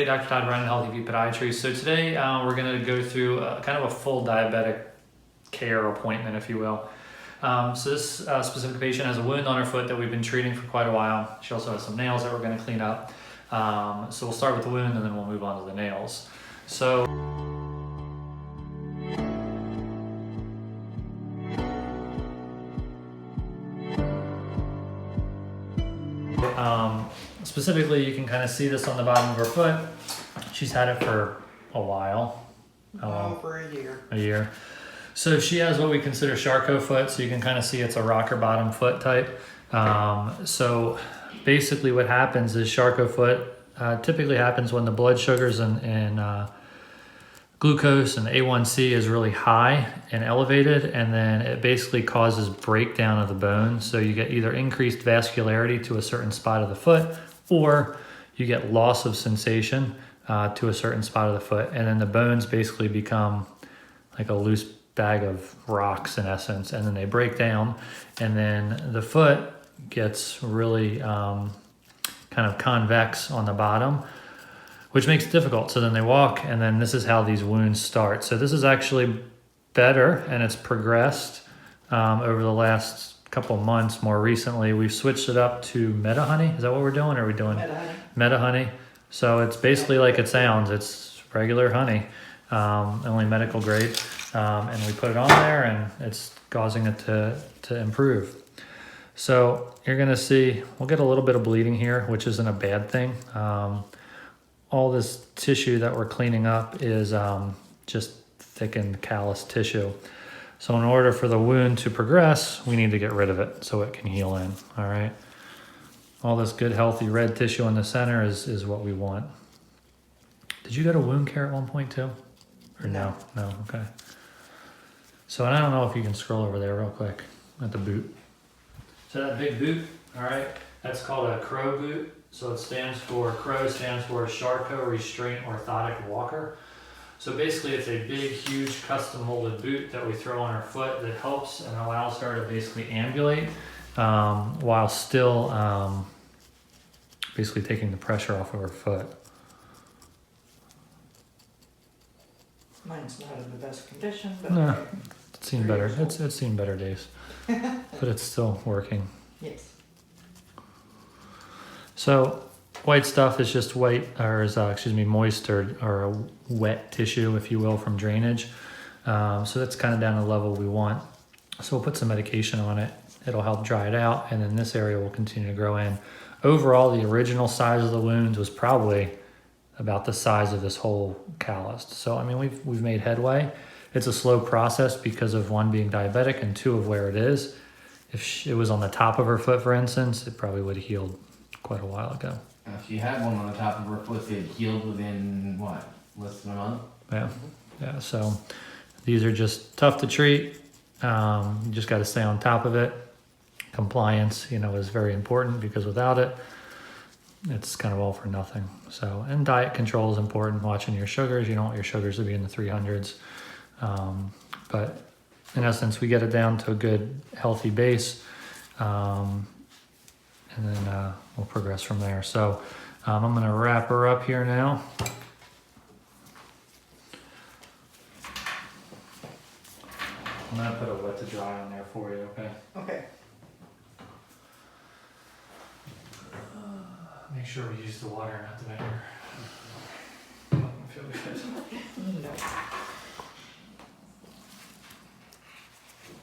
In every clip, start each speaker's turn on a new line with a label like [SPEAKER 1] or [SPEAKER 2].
[SPEAKER 1] Dr. Todd, Run Healthy Feet Podiatry. So today we're going to go through kind of a full diabetic care appointment, if you will. So this specific patient has a wound on her foot that we've been treating for quite a while. She also has some nails that we're going to clean up. So we'll start with the wound and then we'll move on to the nails. So specifically, you can kind of see this on the bottom of her foot. She's had it for a while.
[SPEAKER 2] For a year.
[SPEAKER 1] A year. So she has what we consider Charcot Foot, so you can kind of see it's a rocker bottom foot type. So basically what happens is Charcot Foot typically happens when the blood sugars and glucose and A1C is really high and elevated, and then it basically causes breakdown of the bone. So you get either increased vascularity to a certain spot of the foot, or you get loss of sensation to a certain spot of the foot, and then the bones basically become like a loose bag of rocks in essence, and then they break down, and then the foot gets really kind of convex on the bottom, which makes it difficult. So then they walk, and then this is how these wounds start. So this is actually better, and it's progressed over the last couple of months. More recently, we've switched it up to Meta Honey. Is that what we're doing? Or are we doing Meta Honey? So it's basically like it sounds. It's regular honey, only medical grade. And we put it on there, and it's causing it to improve. So you're gonna see, we'll get a little bit of bleeding here, which isn't a bad thing. All this tissue that we're cleaning up is just thickened callus tissue. So in order for the wound to progress, we need to get rid of it so it can heal in, all right? All this good, healthy red tissue in the center is what we want. Did you go to wound care at one point too? Or no? No, okay. So, and I don't know if you can scroll over there real quick at the boot. So that big boot, all right, that's called a Crow boot. So it stands for, Crow stands for Charcot Restraint Orthotic Walker. So basically it's a big, huge custom molded boot that we throw on her foot that helps and allows her to basically ambulate while still basically taking the pressure off of her foot.
[SPEAKER 2] Mine's not in the best condition, but
[SPEAKER 1] No, it's seen better. It's seen better days, but it's still working.
[SPEAKER 2] Yes. So
[SPEAKER 1] white stuff is just white, or is moist or a wet tissue, if you will, from drainage. So that's kind of down to the level we want. So we'll put some medication on it. It'll help dry it out, and then this area will continue to grow in. Overall, the original size of the wounds was probably about the size of this whole callus. So I mean, we've made headway. It's a slow process because of one, being diabetic, and two, of where it is. If it was on the top of her foot, for instance, it probably would have healed quite a while ago.
[SPEAKER 3] If she had one on the top of her foot, it healed within what, less than a month?
[SPEAKER 1] Yeah. So these are just tough to treat. You just got to stay on top of it. Compliance, is very important, because without it, it's kind of all for nothing. So, and diet control is important. Watching your sugars. You don't want your sugars to be in the 300s. But in essence, we get it down to a good, healthy base. And then we'll progress from there. So I'm going to wrap her up here now. I'm going to put a wet to dry on there for you, okay?
[SPEAKER 2] Okay.
[SPEAKER 1] Make sure we use the water, not the vinegar. I feel good.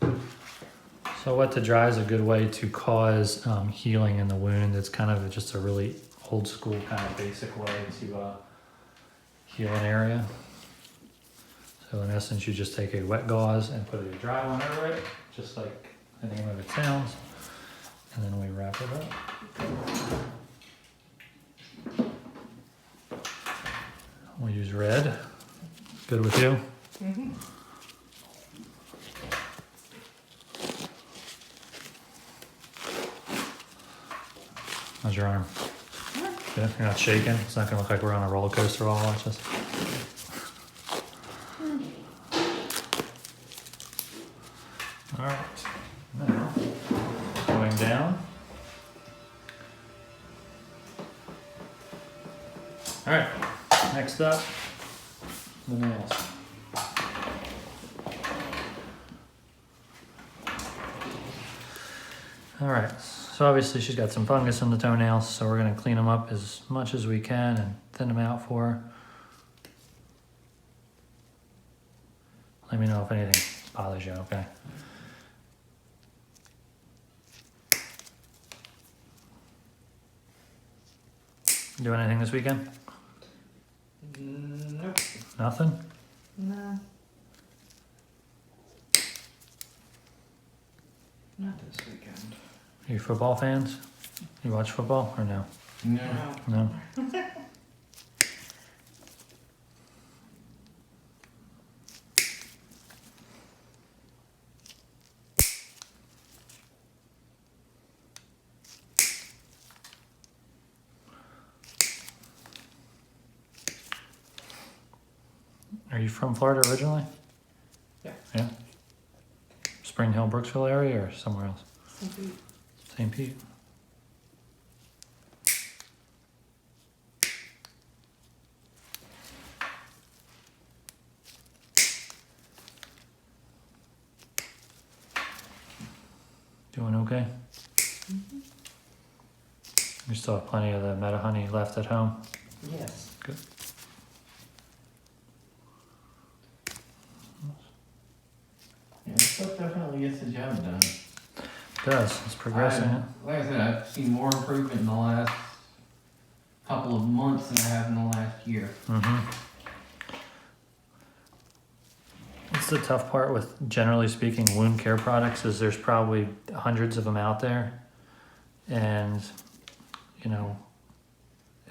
[SPEAKER 2] No.
[SPEAKER 1] So wet to dry is a good way to cause healing in the wound. It's kind of just a really old school kind of basic way to heal an area. So in essence, you just take a wet gauze and put a dry one over it, just like the name of it sounds, and then we wrap it up. We'll use red. Good with you?
[SPEAKER 2] Mm-hmm.
[SPEAKER 1] How's your arm? Good? You're not shaking? It's not going to look like we're on a roller coaster while I watch this. All right. Now, going down. All right. Next up, the nails. All right, so obviously she's got some fungus in the toenails, so we're gonna clean them up as much as we can and thin them out for her. Let me know if anything bothers you, okay? Do anything this weekend?
[SPEAKER 2] Nope.
[SPEAKER 1] Nothing?
[SPEAKER 2] No. Not this weekend.
[SPEAKER 1] Are you football fans? You watch football or no?
[SPEAKER 3] No.
[SPEAKER 2] No.
[SPEAKER 1] No? Are you from Florida originally?
[SPEAKER 2] Yeah.
[SPEAKER 1] Yeah? Spring Hill, Brooksville area or somewhere else?
[SPEAKER 2] Maybe.
[SPEAKER 1] St. Pete. Doing okay?
[SPEAKER 2] Mm-hmm.
[SPEAKER 1] You still have plenty of the Meta honey left at home?
[SPEAKER 2] Yes.
[SPEAKER 1] Good.
[SPEAKER 3] Yeah, this stuff definitely gets the job done.
[SPEAKER 1] It does. It's progressing.
[SPEAKER 3] Like I said, I've seen more improvement in the last couple of months than I have in the last year.
[SPEAKER 1] Mm-hmm. It's the tough part with, generally speaking, wound care products is there's probably hundreds of them out there. And, you know,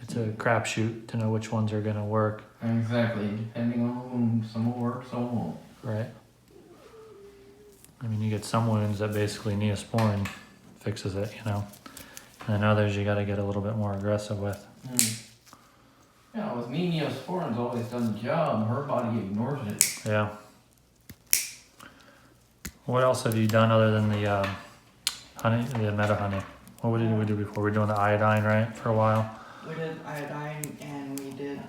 [SPEAKER 1] it's a crapshoot to know which ones are going to work.
[SPEAKER 3] Exactly. Depending on the wound, some will work, some won't.
[SPEAKER 1] Right. I mean, you get some wounds that basically Neosporin fixes it, you know. And then others you got to get a little bit more aggressive with.
[SPEAKER 3] Yeah, with me, Neosporin's always done the job. Her body ignores it.
[SPEAKER 1] Yeah. What else have you done other than the honey, the Meta honey? What did we do before? We were doing the iodine, right, for a while?
[SPEAKER 2] We did iodine and we did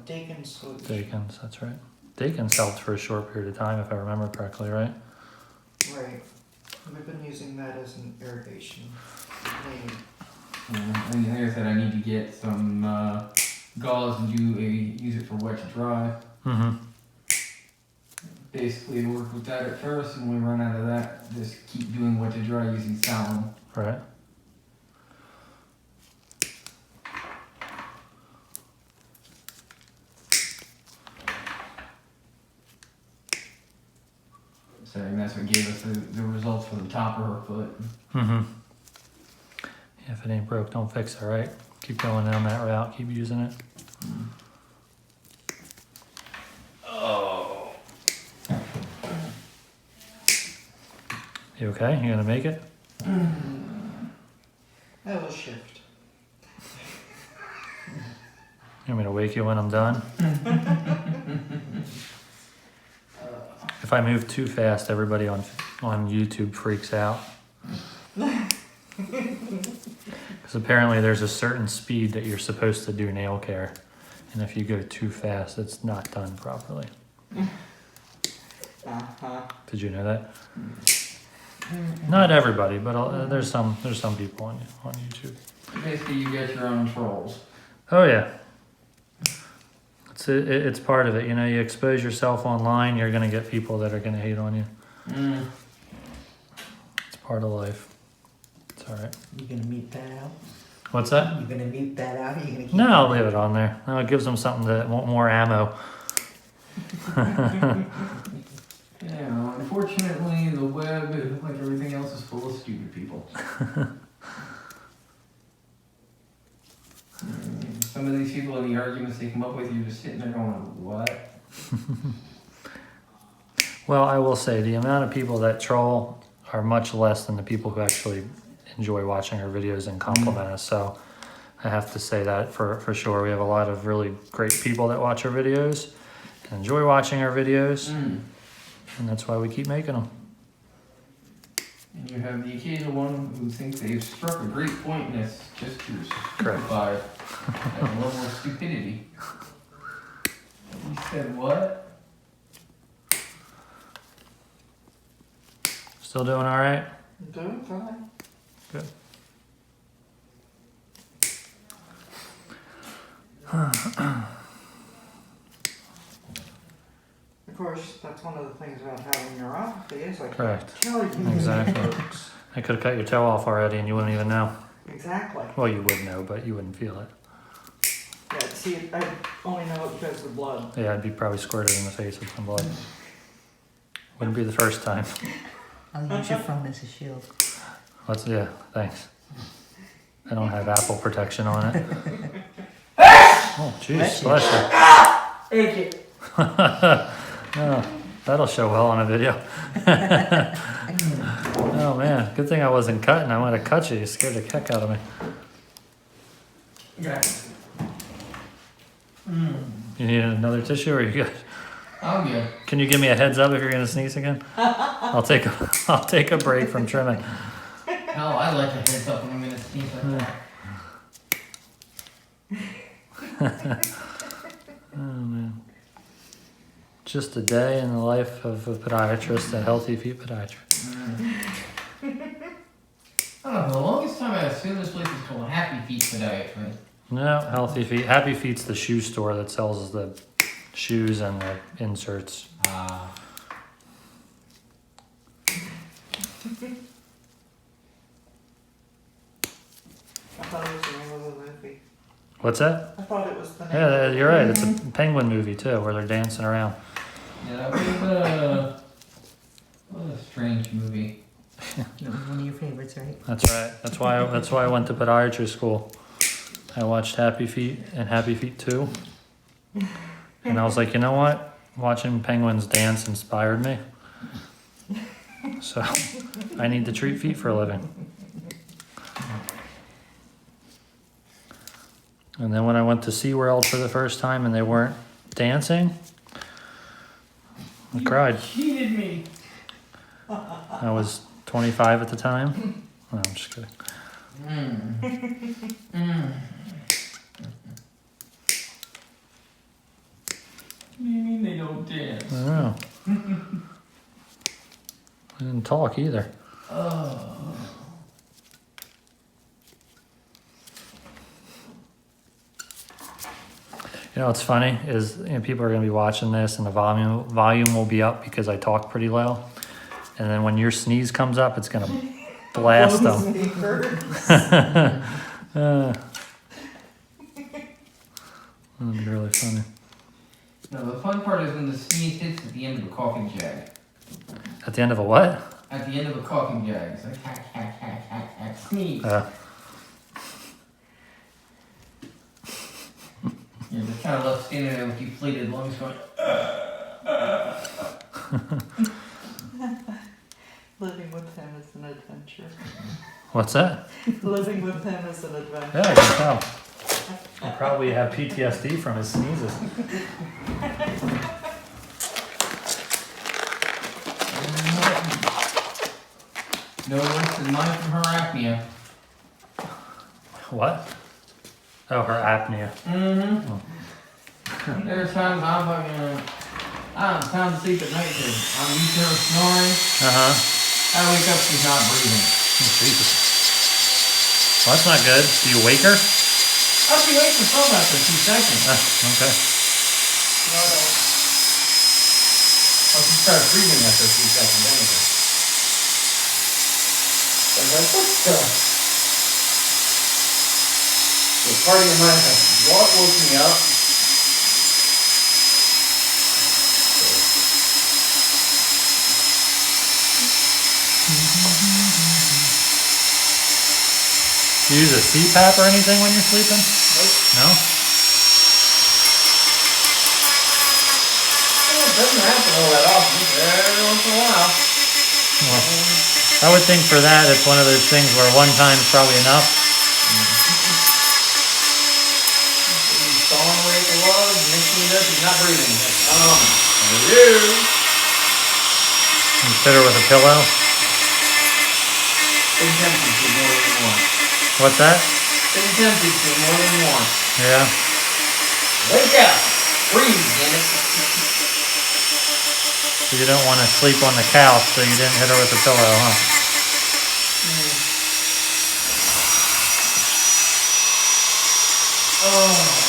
[SPEAKER 2] Dakin solution.
[SPEAKER 1] Dakins, that's right. Dakins helped for a short period of time, if I remember correctly, right?
[SPEAKER 2] Right. We've been using that as an irrigation aid.
[SPEAKER 3] And like I said, I need to get some gauze and use it for wet to dry.
[SPEAKER 1] Mm-hmm.
[SPEAKER 3] Basically, work with that at first, and when we run out of that, just keep doing wet to dry using Salem.
[SPEAKER 1] Right.
[SPEAKER 3] So and that's what gave us the results for the top of her foot.
[SPEAKER 1] Mm-hmm. Yeah, if it ain't broke, don't fix it, right? Keep going down that route, keep using it.
[SPEAKER 3] Oh.
[SPEAKER 1] You okay? You gonna make it?
[SPEAKER 2] That will shift.
[SPEAKER 1] You want me to wake you when I'm done? If I move too fast, everybody on YouTube freaks out. Because apparently there's a certain speed that you're supposed to do nail care. And if you go too fast, it's not done properly.
[SPEAKER 2] Uh-huh.
[SPEAKER 1] Did you know that? Not everybody, but there's some people on YouTube.
[SPEAKER 3] Basically, you get your own trolls.
[SPEAKER 1] Oh yeah. It's part of it. You know, you expose yourself online, you're going to get people that are going to hate on you. It's part of life. It's all right.
[SPEAKER 4] You gonna mute that out?
[SPEAKER 1] What's that?
[SPEAKER 4] You gonna mute that out? Or you gonna keep
[SPEAKER 1] No, I'll leave it on there. No, it gives them something to want more ammo.
[SPEAKER 3] Yeah, unfortunately, the web, like everything else, is full of stupid people. Some of these people in the arguments they come up with, you're just sitting there going, what?
[SPEAKER 1] Well, I will say the amount of people that troll are much less than the people who actually enjoy watching our videos and compliment us. So I have to say that for sure. We have a lot of really great people that watch our videos and enjoy watching our videos. And that's why we keep making them.
[SPEAKER 3] And you have the occasional one who thinks they've struck a great point and it's just to
[SPEAKER 1] Correct.
[SPEAKER 3] stupefy a level of stupidity. Said what?
[SPEAKER 1] Still doing all right?
[SPEAKER 2] I'm doing fine.
[SPEAKER 1] Good.
[SPEAKER 2] Of course, that's one of the things about having neuropathy is I can't
[SPEAKER 1] Correct.
[SPEAKER 2] tell you.
[SPEAKER 1] Exactly.
[SPEAKER 2] It hurts.
[SPEAKER 1] I could have cut your toe off already and you wouldn't even know.
[SPEAKER 2] Exactly.
[SPEAKER 1] Well, you would know, but you wouldn't feel it.
[SPEAKER 2] Yeah, see, I only know it because of the blood.
[SPEAKER 1] Yeah, I'd be probably squirted in the face with some blood. Wouldn't be the first time.
[SPEAKER 4] I'll use your phone as a shield.
[SPEAKER 1] Yeah, thanks. I don't have Apple protection on it. Oh, jeez, bless you.
[SPEAKER 2] Thank you.
[SPEAKER 1] Oh, that'll show well on a video. Oh man, good thing I wasn't cutting. I might have cut you. You scared the heck out of me.
[SPEAKER 3] Yeah.
[SPEAKER 1] You need another tissue or you good?
[SPEAKER 3] I'm good.
[SPEAKER 1] Can you give me a heads up if you're gonna sneeze again? I'll take a break from trimming.
[SPEAKER 3] Hell, I like a heads up when I'm gonna sneeze like that.
[SPEAKER 1] Oh man. Just a day in the life of a podiatrist, a healthy feet podiatrist.
[SPEAKER 3] I don't know, the longest time I assumed this place is called Happy Feet Podiatry.
[SPEAKER 1] No, healthy feet. Happy Feet's the shoe store that sells the shoes and the inserts.
[SPEAKER 3] Ah.
[SPEAKER 2] I thought it was the name of the movie.
[SPEAKER 1] What's that?
[SPEAKER 2] I thought it was the name.
[SPEAKER 1] Yeah,
[SPEAKER 2] of the
[SPEAKER 1] you're right.
[SPEAKER 2] movie.
[SPEAKER 1] It's a penguin movie too, where they're dancing around.
[SPEAKER 3] Yeah, that was a strange movie.
[SPEAKER 4] One of your favorites, right?
[SPEAKER 1] That's right. That's why I went to podiatry school. I watched Happy Feet and Happy Feet 2. And I was like, you know what? Watching penguins dance inspired me. So I need to treat feet for a living. And then when I went to SeaWorld for the first time and they weren't dancing, I cried.
[SPEAKER 3] Cheated me.
[SPEAKER 1] I was 25 at the time. No, I'm just kidding.
[SPEAKER 3] What do you mean they don't dance?
[SPEAKER 1] I don't know. I didn't talk either.
[SPEAKER 3] Oh.
[SPEAKER 1] You know what's funny is people are going to be watching this and the volume will be up because I talk pretty low. And then when your sneeze comes up, it's going to blast them. That'd be really funny.
[SPEAKER 3] No, the fun part is when the sneeze hits at the end of a coughing jag.
[SPEAKER 1] At the end of a what?
[SPEAKER 3] At the end of a coughing jag. It's like hack, hack, hack, hack, hack, sneeze. You're just kind of left standing there with deflated lungs going,
[SPEAKER 2] Living with him is an adventure.
[SPEAKER 1] What's that?
[SPEAKER 2] Living with him is an adventure.
[SPEAKER 1] Yeah, I can tell. I probably have PTSD from his sneezes.
[SPEAKER 3] no worse than mine from her apnea.
[SPEAKER 1] What? Oh, her apnea.
[SPEAKER 3] Mm-hmm. There's times I'm fucking, I don't have time to sleep at night because I'm used to her snoring.
[SPEAKER 1] Uh-huh.
[SPEAKER 3] I wake up, she's not breathing.
[SPEAKER 1] Oh, Jesus. Well, that's not good. Do you wake her?
[SPEAKER 3] I'll be awake for some after 2 seconds.
[SPEAKER 1] Okay.
[SPEAKER 2] No, no.
[SPEAKER 3] Oh, she starts breathing after 2 seconds anyway. I was like, what the? The party in my head, what woke me up?
[SPEAKER 1] Do you use a CPAP or anything when you're sleeping?
[SPEAKER 2] Nope.
[SPEAKER 1] No?
[SPEAKER 3] Well, it doesn't happen all that often, but every once in a while.
[SPEAKER 1] Well, I would think for that it's one of those things where one time's probably enough.
[SPEAKER 3] He's sawing away at the log, and next thing you know, she's not breathing. There it is.
[SPEAKER 1] And fit her with a pillow.
[SPEAKER 3] Been tempted to more than once.
[SPEAKER 1] What's that?
[SPEAKER 3] Been tempted to more than once.
[SPEAKER 1] Yeah.
[SPEAKER 3] Wake up! Breathe, damn it.
[SPEAKER 1] You didn't want to sleep on the couch, so you didn't hit her with a pillow, huh?
[SPEAKER 2] Oh.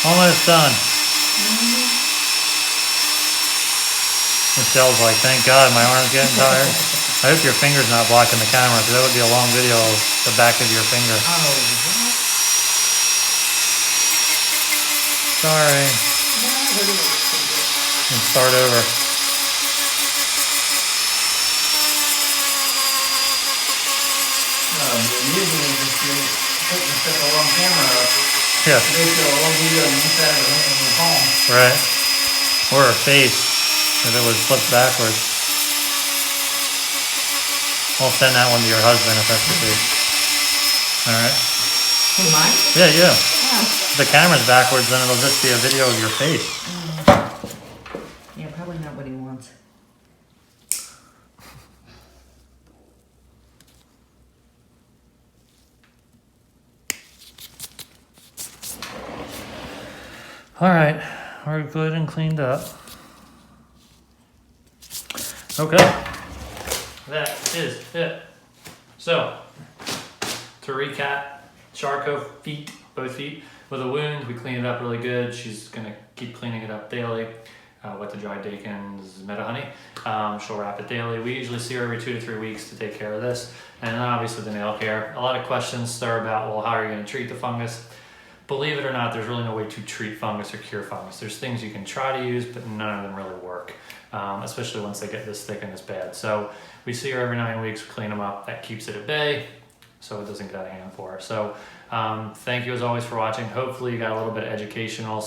[SPEAKER 1] Almost done. Michelle's like, thank God, my arm's getting tired. I hope your finger's not blocking the camera, because that would be a long video of the back of your finger.
[SPEAKER 4] Oh, what?
[SPEAKER 1] Sorry. And start over.
[SPEAKER 3] Usually just putting such a long camera up.
[SPEAKER 1] Yeah,
[SPEAKER 3] They show a long video on the inside of the palm.
[SPEAKER 1] right. Or her face, if it was flipped backwards. I'll send that one to your husband if that's the case. Alright.
[SPEAKER 4] Who, mine?
[SPEAKER 1] Yeah, yeah.
[SPEAKER 4] Yeah.
[SPEAKER 1] If the camera's backwards, then it'll just be a video of your face.
[SPEAKER 4] Yeah, probably not what he wants.
[SPEAKER 1] Alright, we're good and cleaned up. Okay. That is it. So, to recap, Charcot feet, both feet, with a wound, we cleaned it up really good. She's gonna keep cleaning it up daily. Wet to dry Dakin's Meta Honey. She'll wrap it daily. We usually see her every 2 to 3 weeks to take care of this. And then obviously the nail care. A lot of questions there about, well, how are you gonna treat the fungus? Believe it or not, there's really no way to treat fungus or cure fungus. There's things you can try to use, but none of them really work, especially once they get this thick and this bad. So we see her every 9 weeks, clean them up. That keeps it at bay, so it doesn't get out of hand for her. So thank you as always for watching. Hopefully you got a little bit of educational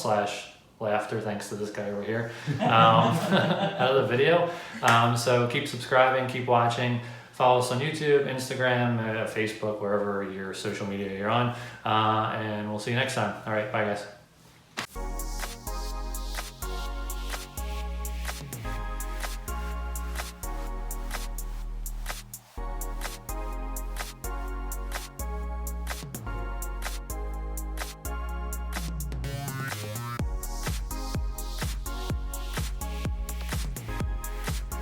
[SPEAKER 1] / laughter thanks to this guy over here out of the video. So keep subscribing, keep watching. Follow us on YouTube, Instagram, Facebook, wherever your social media you're on. And we'll see you next time. All right, bye guys.